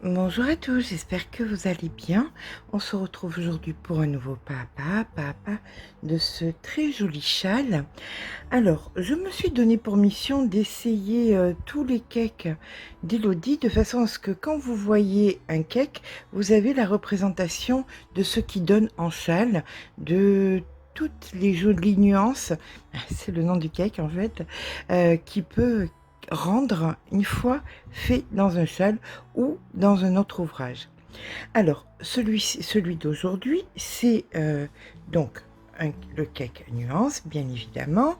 Bonjour à tous, j'espère que vous allez bien. On se retrouve aujourd'hui pour un nouveau papa de ce très joli châle. Alors, je me suis donné pour mission d'essayer tous les cakes d'Élodie de façon à ce que quand vous voyez un cake, vous avez la représentation de ce qui donne en châle, de toutes les jolies nuances, c'est le nom du cake en fait, qui peut rendre une fois fait dans un châle ou dans un autre ouvrage. Alors, celui d'aujourd'hui, c'est donc le cake nuance, bien évidemment.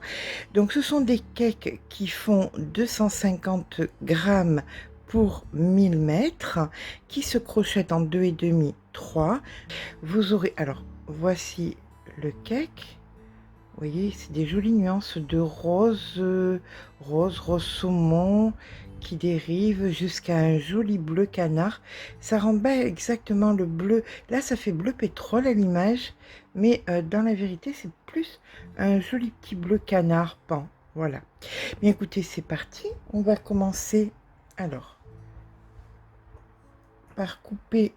Donc, ce sont des cakes qui font 250 grammes pour 1000 mètres, qui se crochettent en 2,5, 3. Vous aurez, alors, voici le cake. Vous voyez, c'est des jolies nuances de rose, rose saumon qui dérive jusqu'à un joli bleu canard. Ça rend pas exactement le bleu. Là, ça fait bleu pétrole à l'image, mais dans la vérité, c'est plus un joli petit bleu canard pan. Voilà. Bien écoutez, c'est parti. On va commencer alors par couper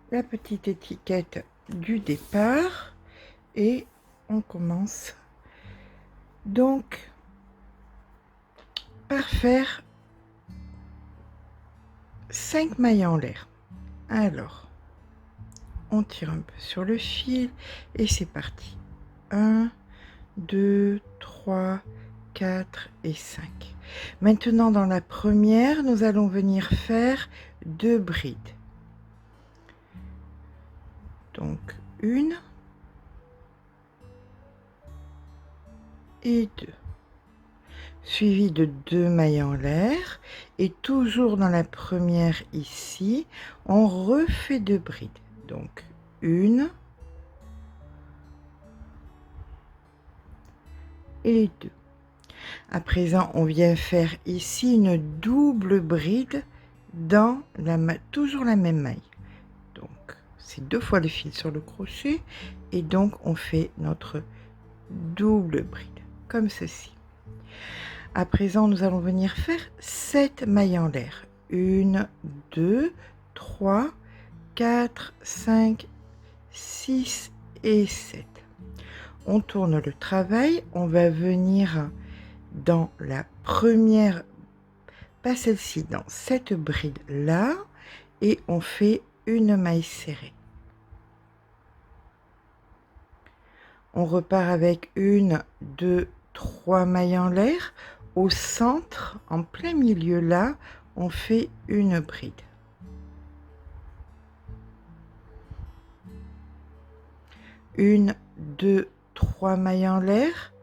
la petite étiquette du départ et on commence donc par faire 5 mailles en l'air. Alors, on tire un peu sur le fil et c'est parti. 1, 2, 3, 4 et 5. Maintenant, dans la première, nous allons venir faire 2 brides. Donc, une et 2. Suivi de 2 mailles en l'air et toujours dans la première ici, on refait 2 brides. Donc, une et 2. À présent, on vient faire ici une double bride dans toujours la même maille. Donc, c'est 2 fois le fil sur le crochet et donc on fait notre double bride comme ceci. À présent, nous allons venir faire 7 mailles en l'air. 1, 2, 3, 4, 5, 6 et 7. On tourne le travail, on va venir dans la première, pas celle-ci, dans cette bride là, et on fait une maille serrée. On repart avec 1, 2, 3 mailles en l'air. Au centre, en plein milieu là, on fait une bride. Une, 2, 3 mailles en l'air.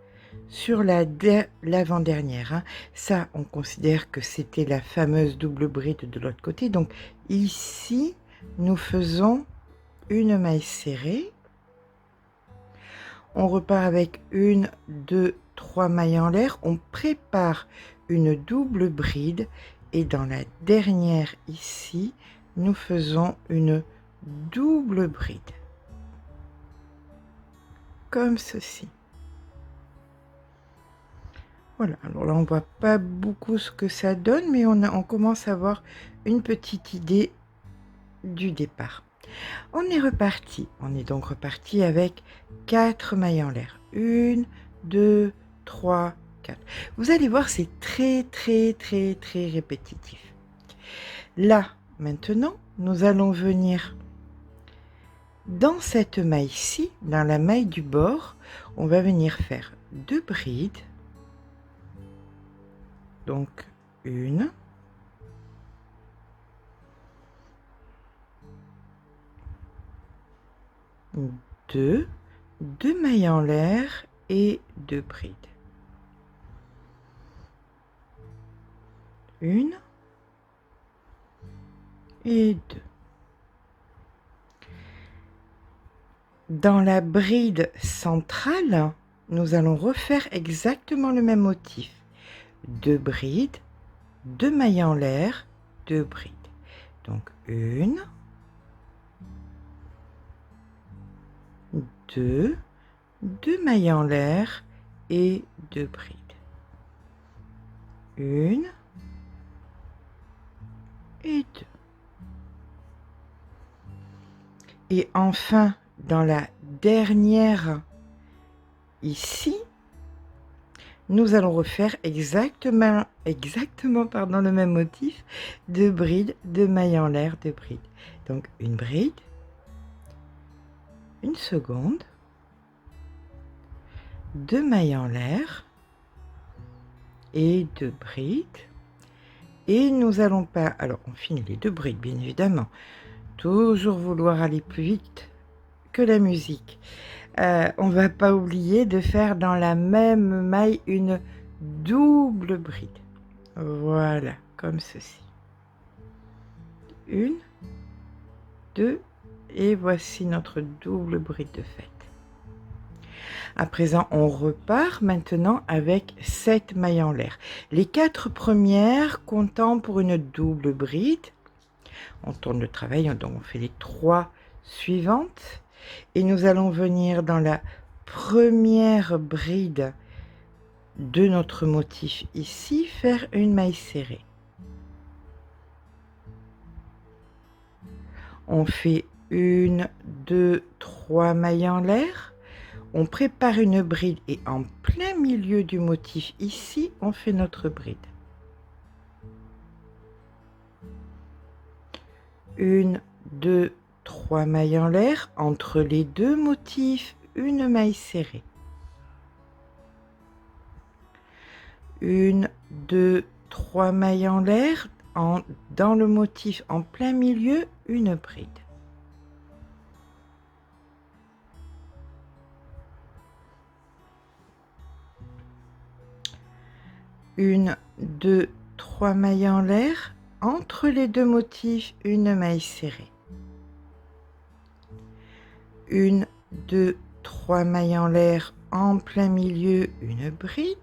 Sur l'avant-dernière, hein. Ça, on considère que c'était la fameuse double bride de l'autre côté. Donc ici, nous faisons une maille serrée. On repart avec 1, 2, 3 mailles en l'air. On prépare une double bride et dans la dernière ici, nous faisons une double bride. Comme ceci. Voilà, alors là on voit pas beaucoup ce que ça donne, mais on commence à avoir une petite idée du départ. On est reparti, on est donc reparti avec 4 mailles en l'air. 1, 2, 3, 4. Vous allez voir, c'est très répétitif. Là, maintenant, nous allons venir dans cette maille-ci, dans la maille du bord, on va venir faire 2 brides. Donc, 1, 2, 2 mailles en l'air et 2 brides. 1 et 2. Dans la bride centrale, nous allons refaire exactement le même motif. 2 brides, 2 mailles en l'air, 2 brides. Donc 1, 2, 2 mailles en l'air et 2 brides. 1 et 2. Et enfin, dans la dernière ici, nous allons refaire exactement pardon, le même motif de bride, de maille en l'air, de bride. Donc une bride, une seconde, 2 mailles en l'air et 2 brides. Et nous allons pas, alors on finit les 2 brides bien évidemment, toujours vouloir aller plus vite que la musique. On va pas oublier de faire dans la même maille une double bride. Voilà, comme ceci. 1, 2 et voici notre double bride de fête. À présent, on repart maintenant avec 7 mailles en l'air. Les 4 premières comptant pour une double bride. On tourne le travail, donc on fait les 3 suivantes. Et nous allons venir dans la première bride de notre motif ici, faire une maille serrée. On fait 1, 2, 3 mailles en l'air. On prépare une bride et en plein milieu du motif ici, on fait notre bride. 1, 2, 3 mailles en l'air. Entre les deux motifs, une maille serrée. 1, 2, 3 mailles en l'air. Dans le motif en plein milieu, une bride. Une, 2, 3 mailles en l'air. Entre les deux motifs, une maille serrée. 1, 2, 3 mailles en l'air. En plein milieu, une bride.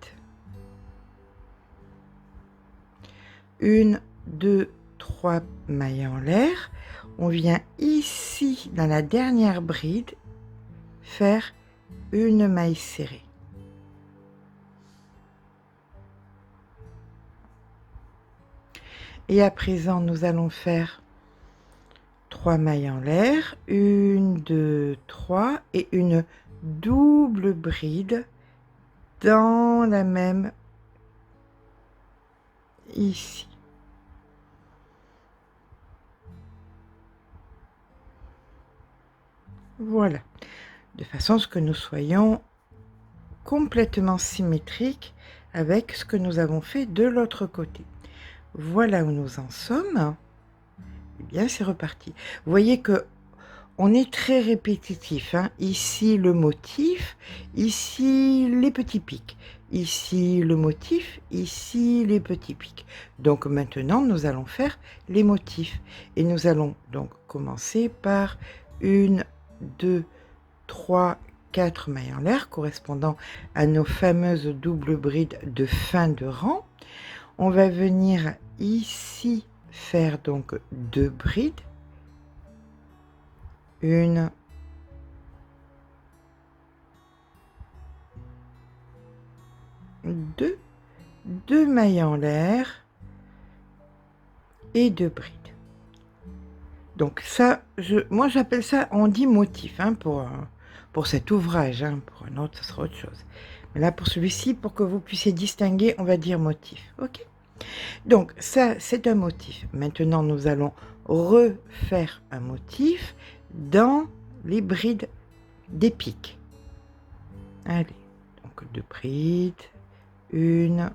1, 2, 3 mailles en l'air. On vient ici, dans la dernière bride, faire une maille serrée. Et à présent, nous allons faire 3 mailles en l'air, 1, 2, 3 et une double bride dans la même ici. Voilà, de façon à ce que nous soyons complètement symétriques avec ce que nous avons fait de l'autre côté. Voilà où nous en sommes. Eh bien, c'est reparti. Vous voyez que on est très répétitif, hein. Ici le motif, ici les petits pics, ici le motif, ici les petits pics. Donc maintenant, nous allons faire les motifs. Et nous allons donc commencer par 1, 2, 3, 4 mailles en l'air correspondant à nos fameuses doubles brides de fin de rang. On va venir ici faire donc 2 brides. 1, 2, 2 mailles en l'air et 2 brides. Donc ça, moi j'appelle ça, on dit motif, hein, pour cet ouvrage, hein, pour un autre, ce sera autre chose. Mais là, pour celui-ci, pour que vous puissiez distinguer, on va dire motif, ok? Donc ça, c'est un motif. Maintenant, nous allons refaire un motif dans les brides des pics. Allez, donc 2 brides, 1,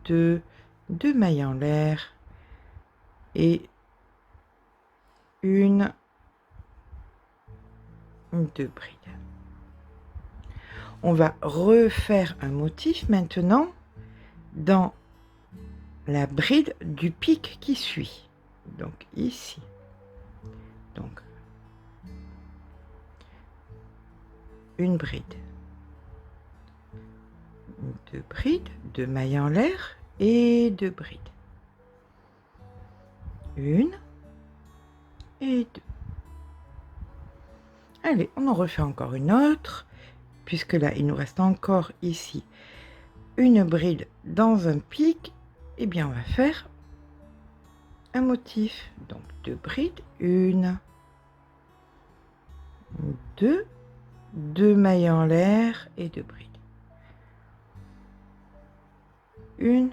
2, 2 mailles en l'air et 1, 2 brides. On va refaire un motif maintenant dans la bride du pic qui suit. Donc ici. Donc une bride. 2 brides, 2 mailles en l'air et 2 brides. 1 et 2. Allez, on en refait encore une autre, puisque là, il nous reste encore ici une bride dans un pic. Eh bien, on va faire un motif. Donc 2 brides, 1, 2, 2 mailles en l'air et 2 brides. 1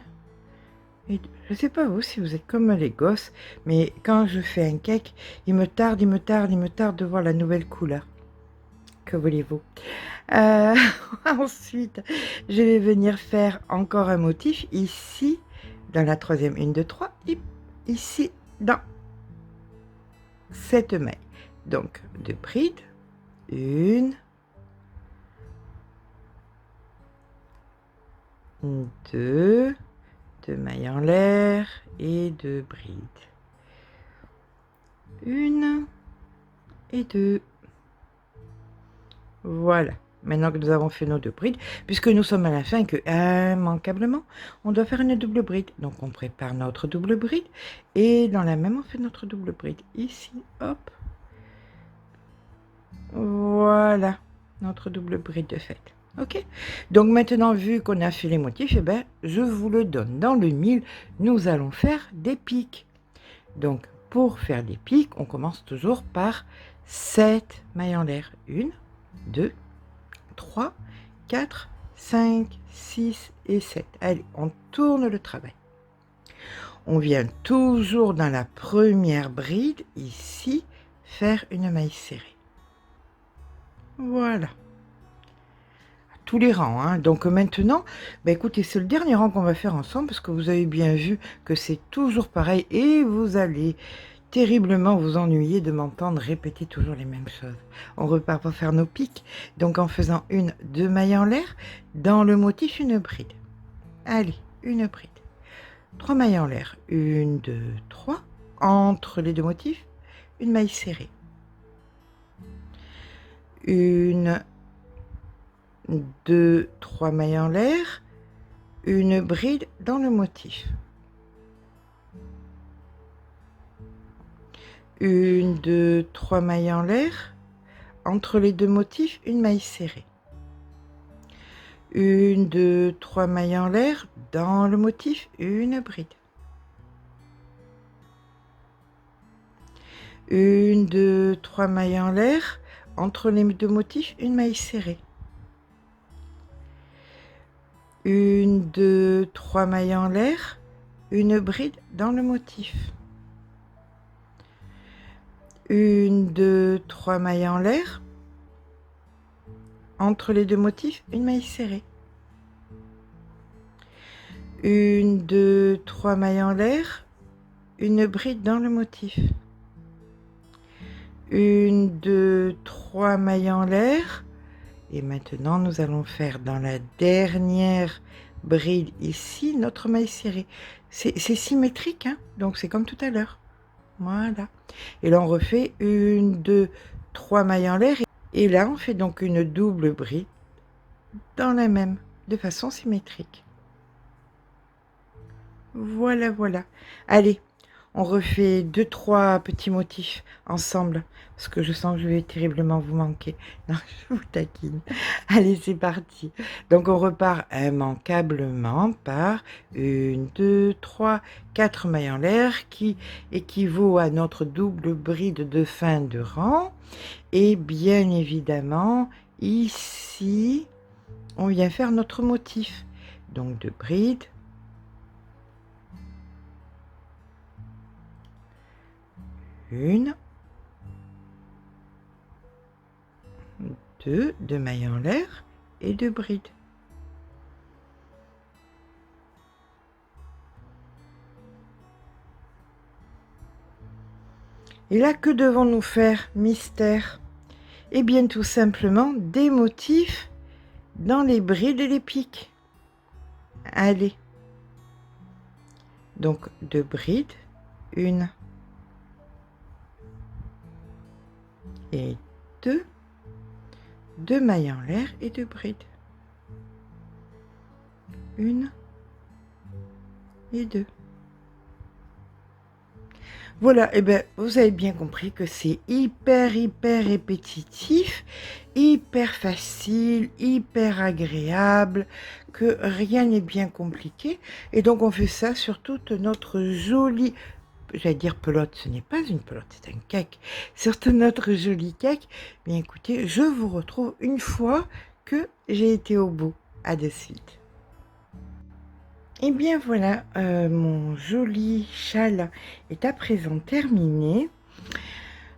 et 2. Je ne sais pas vous si vous êtes comme les gosses, mais quand je fais un cake, il me tarde de voir la nouvelle couleur. Que voulez-vous? Ensuite, je vais venir faire encore un motif ici, dans la troisième, 1, 2, 3, et ici, dans cette maille. Donc, 2 brides, 1, 2, 2 mailles en l'air et 2 brides. 1 et 2. Voilà. Maintenant que nous avons fait nos 2 brides, puisque nous sommes à la fin que immanquablement, on doit faire une double bride. Donc on prépare notre double bride et dans la même on fait notre double bride. Ici, hop. Voilà, notre double bride de fait. Ok. Donc maintenant, vu qu'on a fait les motifs, eh ben, je vous le donne. Dans le mille, nous allons faire des pics. Donc pour faire des pics, on commence toujours par 7 mailles en l'air. 1, 2, 3, 4, 5, 6 et 7. Allez, on tourne le travail. On vient toujours dans la première bride, ici, faire une maille serrée. Voilà. Tous les rangs. Hein. Donc maintenant, bah écoutez, c'est le dernier rang qu'on va faire ensemble parce que vous avez bien vu que c'est toujours pareil et vous allez terriblement vous ennuyer de m'entendre répéter toujours les mêmes choses. On repart pour faire nos pics. Donc en faisant 1, 2 mailles en l'air, dans le motif une bride. Allez, une bride. 3 mailles en l'air. 1, 2, 3. Entre les deux motifs, une maille serrée. 1, 2, 3 mailles en l'air, une bride dans le motif. 1, 2, 3 mailles en l'air, entre les deux motifs, une maille serrée. 1, 2, 3 mailles en l'air, dans le motif, une bride. 1, 2, 3 mailles en l'air, entre les deux motifs, une maille serrée. 1, 2, 3 mailles en l'air, une bride dans le motif. 1, 2, 3 mailles en l'air, entre les deux motifs, une maille serrée. 1, 2, 3 mailles en l'air, une bride dans le motif. 1, 2, 3 mailles en l'air. Et maintenant, nous allons faire dans la dernière bride ici, notre maille serrée. C'est symétrique, hein, donc c'est comme tout à l'heure. Voilà. Et là, on refait 1, 2, 3 mailles en l'air. Et là, on fait donc une double bride dans la même, de façon symétrique. Voilà, voilà. Allez, on refait 2-3 petits motifs ensemble, parce que je sens que je vais terriblement vous manquer. Non, je vous taquine. Allez, c'est parti. Donc, on repart immanquablement par 1, 2, 3, 4 mailles en l'air, qui équivaut à notre double bride de fin de rang. Et bien évidemment, ici, on vient faire notre motif. Donc, 2 brides. 1, 2, 2 mailles en l'air et 2 brides. Et là, que devons-nous faire, mystère? Eh bien, tout simplement, des motifs dans les brides et les pics. Allez. Donc, 2 brides, 1 et 2, 2 mailles en l'air et 2 brides. 1 et 2. Voilà, et bien, vous avez bien compris que c'est hyper répétitif, hyper facile, hyper agréable, que rien n'est bien compliqué. Et donc, on fait ça sur toute notre jolie j'allais dire pelote, ce n'est pas une pelote, c'est un cake, sur notre joli cake. Bien écoutez, je vous retrouve une fois que j'ai été au bout. À de suite. Et bien voilà, mon joli châle est à présent terminé.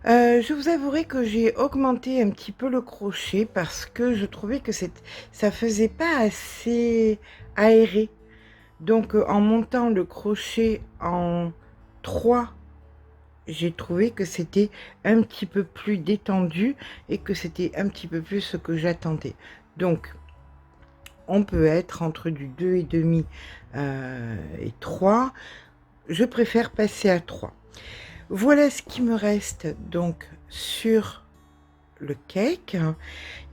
Je vous avouerai que j'ai augmenté un petit peu le crochet parce que je trouvais que ça faisait pas assez aéré. Donc, en montant le crochet en 3, j'ai trouvé que c'était un petit peu plus détendu et que c'était un petit peu plus ce que j'attendais. Donc, on peut être entre du 2,5 et 3. Je préfère passer à 3. Voilà ce qui me reste donc sur le cake.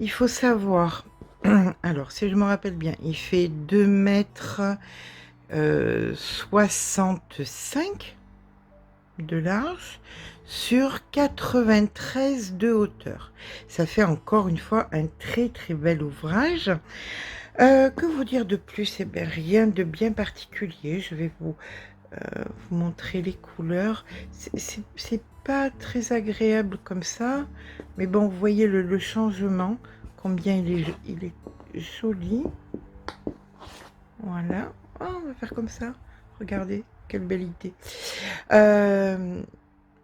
Il faut savoir, alors si je me rappelle bien, il fait 2,65 m de large sur 93 de hauteur. Ça fait encore une fois un très très bel ouvrage. Que vous dire de plus? Eh bien, rien de bien particulier. Je vais vous montrer les couleurs. C'est pas très agréable comme ça, mais bon, vous voyez le changement, combien il est joli. Voilà. Oh, on va faire comme ça. Regardez, quelle belle idée.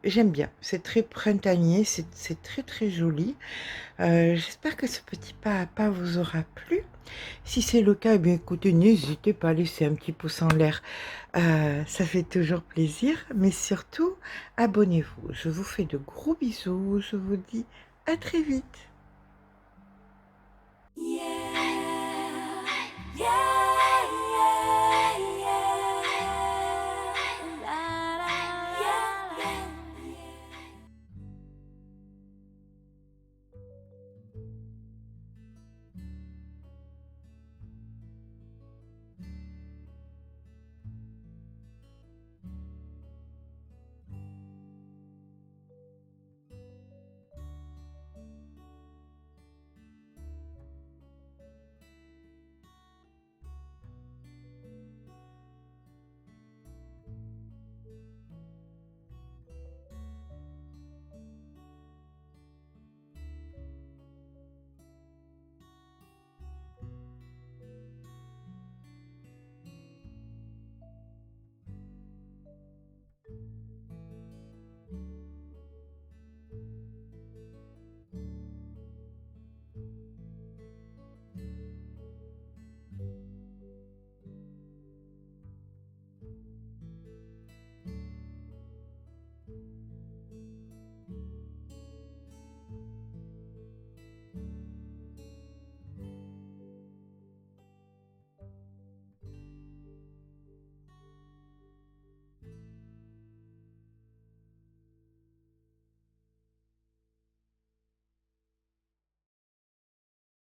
J'aime bien, c'est très printanier, c'est très très joli. J'espère que ce petit pas à pas vous aura plu. Si c'est le cas, eh bien écoutez, n'hésitez pas à laisser un petit pouce en l'air. Ça fait toujours plaisir, mais surtout, abonnez-vous. Je vous fais de gros bisous. Je vous dis à très vite. Yeah, yeah.